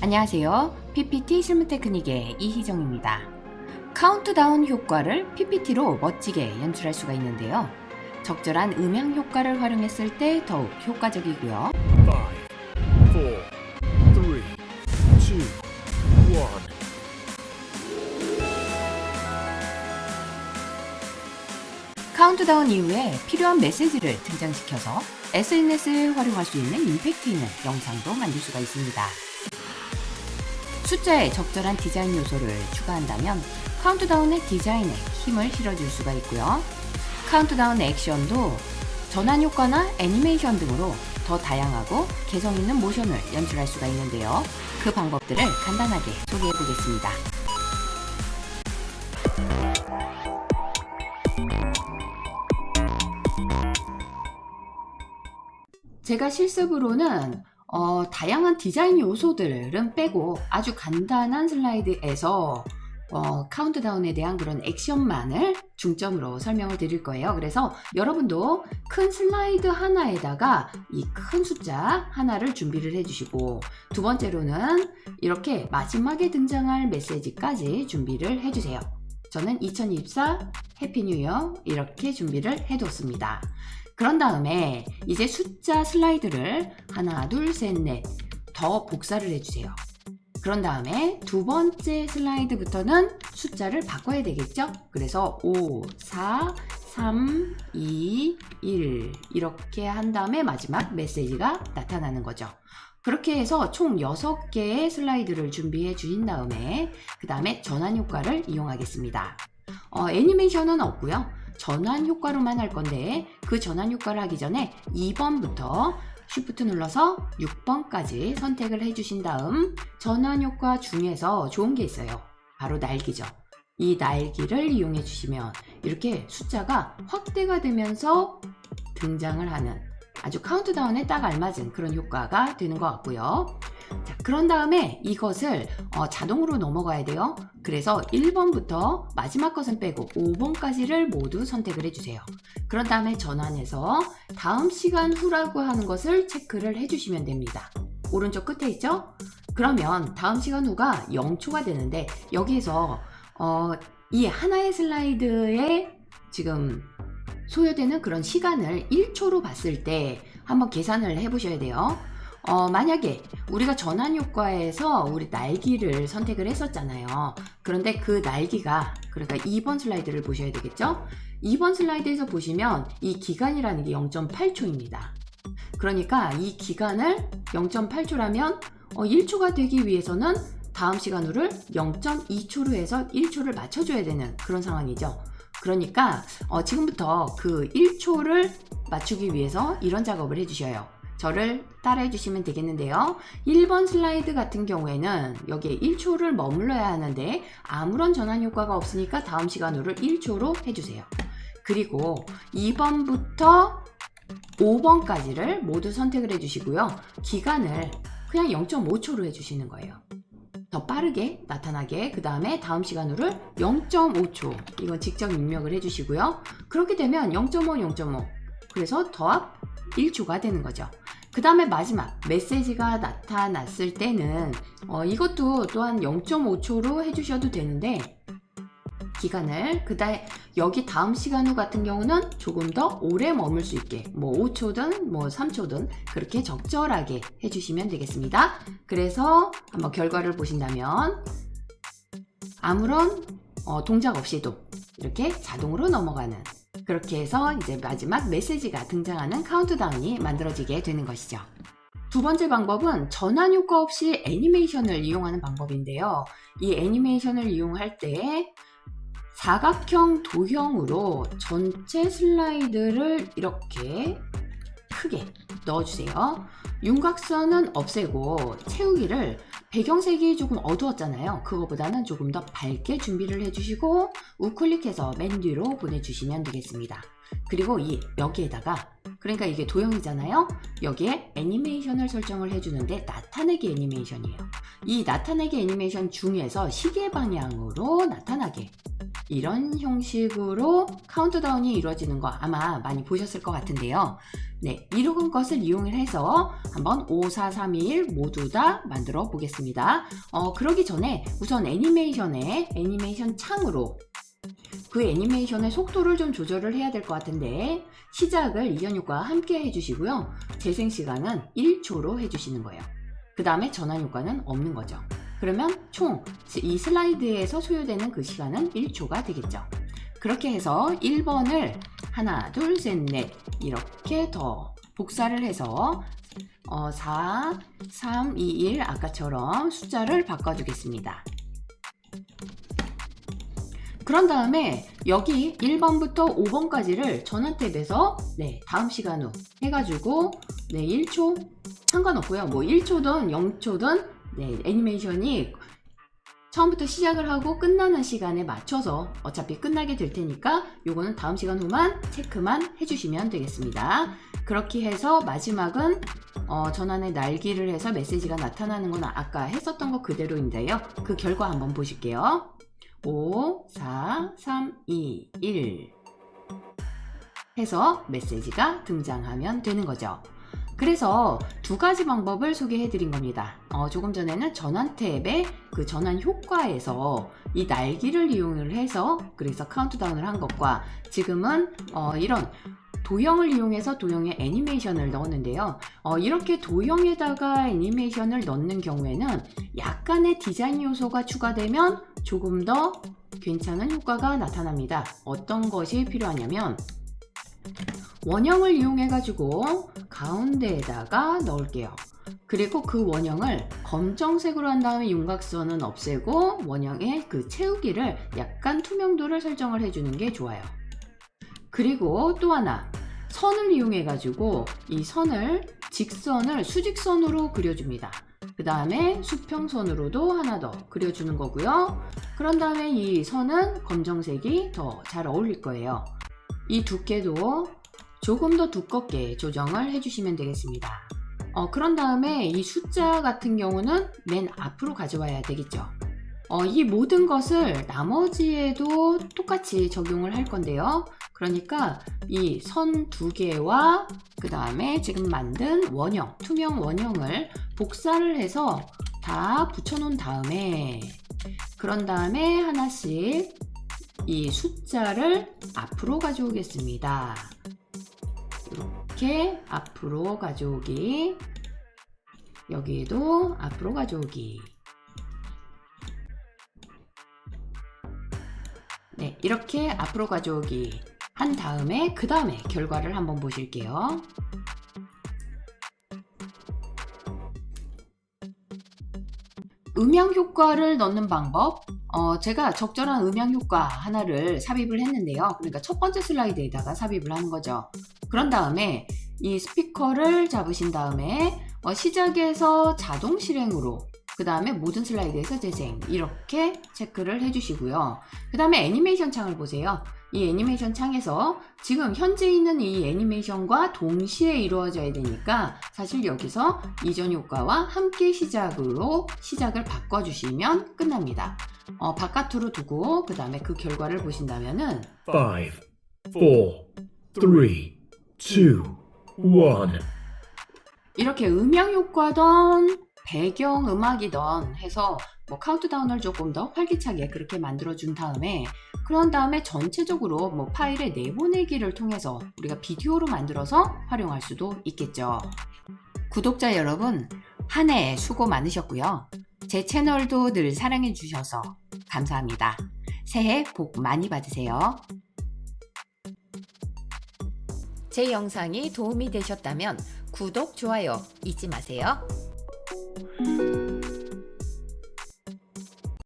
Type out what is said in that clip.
안녕하세요. PPT 실무 테크닉의 이희정입니다. 카운트다운 효과를 PPT로 멋지게 연출할 수가 있는데요. 적절한 음향 효과를 활용했을 때 더욱 효과적이고요. 5, 4, 3, 2, 1. 카운트다운 이후에 필요한 메시지를 등장시켜서 SNS에 활용할 수 있는 임팩트 있는 영상도 만들 수가 있습니다. 숫자에 적절한 디자인 요소를 추가한다면 카운트다운의 디자인에 힘을 실어줄 수가 있고요. 카운트다운 액션도 전환 효과나 애니메이션 등으로 더 다양하고 개성 있는 모션을 연출할 수가 있는데요. 그 방법들을 간단하게 소개해 보겠습니다. 제가 실습으로는 다양한 디자인 요소들은 빼고 아주 간단한 슬라이드에서 카운트다운에 대한 그런 액션만을 중점으로 설명을 드릴 거예요. 그래서 여러분도 큰 슬라이드 하나에다가 이 큰 숫자 하나를 준비를 해주시고, 두 번째로는 이렇게 마지막에 등장할 메시지까지 준비를 해주세요. 저는 2024 해피 뉴 이어 이렇게 준비를 해뒀습니다. 그런 다음에 이제 숫자 슬라이드를 하나, 둘, 셋, 넷 더 복사를 해주세요. 그런 다음에 두 번째 슬라이드부터는 숫자를 바꿔야 되겠죠? 그래서 5, 4, 3, 2, 1 이렇게 한 다음에 마지막 메시지가 나타나는 거죠. 그렇게 해서 총 6개의 슬라이드를 준비해 주신 다음에 그 다음에 전환 효과를 이용하겠습니다. 애니메이션은 없고요. 전환 효과로만 할 건데, 그 전환 효과를 하기 전에 2번부터 Shift 눌러서 6번까지 선택을 해주신 다음 전환 효과 중에서 좋은 게 있어요. 바로 날개죠. 이 날개를 이용해 주시면 이렇게 숫자가 확대가 되면서 등장을 하는 아주 카운트다운에 딱 알맞은 그런 효과가 되는 것 같고요. 자, 그런 다음에 이것을 자동으로 넘어가야 돼요. 그래서 1번부터 마지막 것은 빼고 5번까지를 모두 선택을 해주세요. 그런 다음에 전환해서 다음 시간 후라고 하는 것을 체크를 해주시면 됩니다. 오른쪽 끝에 있죠? 그러면 다음 시간 후가 0초가 되는데, 여기에서 이 하나의 슬라이드에 지금 소요되는 그런 시간을 1초로 봤을 때 한번 계산을 해보셔야 돼요. 만약에 우리가 전환 효과에서 우리 날개를 선택을 했었잖아요. 그런데 그 날개가, 그러니까 2번 슬라이드를 보셔야 되겠죠? 2번 슬라이드에서 보시면 이 기간이라는 게 0.8초입니다. 그러니까 이 기간을 0.8초라면 1초가 되기 위해서는 다음 시간 후를 0.2초로 해서 1초를 맞춰줘야 되는 그런 상황이죠. 그러니까 지금부터 그 1초를 맞추기 위해서 이런 작업을 해주셔요. 저를 따라해 주시면 되겠는데요. 1번 슬라이드 같은 경우에는 여기에 1초를 머물러야 하는데 아무런 전환 효과가 없으니까 다음 시간 후를 1초로 해주세요. 그리고 2번부터 5번까지를 모두 선택을 해주시고요. 기간을 그냥 0.5초로 해주시는 거예요. 더 빠르게 나타나게. 그 다음에 다음 시간 후를 0.5초, 이건 직접 입력을 해주시고요. 그렇게 되면 0.5, 0.5, 그래서 더합 1초가 되는 거죠. 그 다음에 마지막 메시지가 나타났을 때는 이것도 또한 0.5초로 해주셔도 되는데, 기간을 그다음에 여기 다음 시간 후 같은 경우는 조금 더 오래 머물 수 있게 5초든 3초든 그렇게 적절하게 해주시면 되겠습니다. 그래서 한번 결과를 보신다면 아무런 동작 없이도 이렇게 자동으로 넘어가는, 그렇게 해서 이제 마지막 메시지가 등장하는 카운트다운이 만들어지게 되는 것이죠. 두 번째 방법은 전환 효과 없이 애니메이션을 이용하는 방법인데요. 이 애니메이션을 이용할 때 사각형 도형으로 전체 슬라이드를 이렇게 크게 넣어주세요. 윤곽선은 없애고 채우기를 배경색이 조금 어두웠잖아요. 그거보다는 조금 더 밝게 준비를 해주시고 우클릭해서 맨 뒤로 보내주시면 되겠습니다. 그리고 여기에다가, 그러니까 이게 도형이잖아요. 여기에 애니메이션을 설정을 해주는데 나타내기 애니메이션이에요. 이 나타내기 애니메이션 중에서 시계 방향으로 나타나게 이런 형식으로 카운트다운이 이루어지는 거 아마 많이 보셨을 것 같은데요. 네, 이런 것을 이용해서 한번 5, 4, 3, 2, 1 모두 다 만들어 보겠습니다. 그러기 전에 우선 애니메이션 창으로 그 애니메이션의 속도를 좀 조절을 해야 될 것 같은데, 시작을 이전효과와 함께 해주시고요. 재생시간은 1초로 해주시는 거예요. 그 다음에 전환효과는 없는 거죠. 그러면 총 이 슬라이드에서 소요되는 그 시간은 1초가 되겠죠. 그렇게 해서 1번을 하나, 둘, 셋, 넷 이렇게 더 복사를 해서 4, 3, 2, 1 아까처럼 숫자를 바꿔주겠습니다. 그런 다음에 여기 1번부터 5번까지를 전환 탭에서 다음 시간 후 해가지고 1초 상관없고요. 뭐 1초든 0초든 애니메이션이 처음부터 시작을 하고 끝나는 시간에 맞춰서 어차피 끝나게 될 테니까 요거는 다음 시간 후만 체크만 해주시면 되겠습니다. 그렇게 해서 마지막은 전환의 날기를 해서 메시지가 나타나는 건 아까 했었던 거 그대로인데요. 그 결과 한번 보실게요. 5, 4, 3, 2, 1 해서 메시지가 등장하면 되는 거죠. 그래서 두 가지 방법을 소개해 드린 겁니다. 조금 전에는 전환 탭의 그 전환 효과에서 이 날기를 이용을 해서 그래서 카운트다운을 한 것과, 지금은 이런 도형을 이용해서 도형에 애니메이션을 넣었는데요. 이렇게 도형에다가 애니메이션을 넣는 경우에는 약간의 디자인 요소가 추가되면 조금 더 괜찮은 효과가 나타납니다. 어떤 것이 필요하냐면, 원형을 이용해 가지고 가운데에다가 넣을게요. 그리고 그 원형을 검정색으로 한 다음에 윤곽선은 없애고 원형의 그 채우기를 약간 투명도를 설정을 해주는 게 좋아요. 그리고 또 하나, 선을 이용해 가지고 이 선을 직선을 수직선으로 그려줍니다. 그 다음에 수평선으로도 하나 더 그려주는 거고요. 그런 다음에 이 선은 검정색이 더 잘 어울릴 거예요. 이 두께도 조금 더 두껍게 조정을 해주시면 되겠습니다. 그런 다음에 이 숫자 같은 경우는 맨 앞으로 가져와야 되겠죠. 이 모든 것을 나머지에도 똑같이 적용을 할 건데요. 그러니까 이 선 두 개와 그 다음에 지금 만든 원형, 투명 원형을 복사를 해서 다 붙여놓은 다음에, 그런 다음에 하나씩 이 숫자를 앞으로 가져오겠습니다. 이렇게 앞으로 가져오기, 여기도 앞으로 가져오기. 이렇게 앞으로 가져오기 한 다음에 그 다음에 결과를 한번 보실게요. 음향 효과를 넣는 방법, 제가 적절한 음향 효과 하나를 삽입을 했는데요. 그러니까 첫 번째 슬라이드에다가 삽입을 하는 거죠. 그런 다음에 이 스피커를 잡으신 다음에 시작에서 자동 실행으로, 그 다음에 모든 슬라이드에서 재생, 이렇게 체크를 해주시고요. 그 다음에 애니메이션 창을 보세요. 이 애니메이션 창에서 지금 현재 있는 이 애니메이션과 동시에 이루어져야 되니까 사실 여기서 이전 효과와 함께 시작을 바꿔주시면 끝납니다. 바깥으로 두고 그 다음에 그 결과를 보신다면은 5, 4, 3, 2, 1. 이렇게 음향 효과던 배경 음악이던 해서 카운트다운을 조금 더 활기차게 그렇게 만들어준 다음에, 그런 다음에 전체적으로 파일의 내보내기를 통해서 우리가 비디오로 만들어서 활용할 수도 있겠죠. 구독자 여러분, 한 해 수고 많으셨고요. 제 채널도 늘 사랑해 주셔서 감사합니다. 새해 복 많이 받으세요. 제 영상이 도움이 되셨다면 구독, 좋아요 잊지 마세요.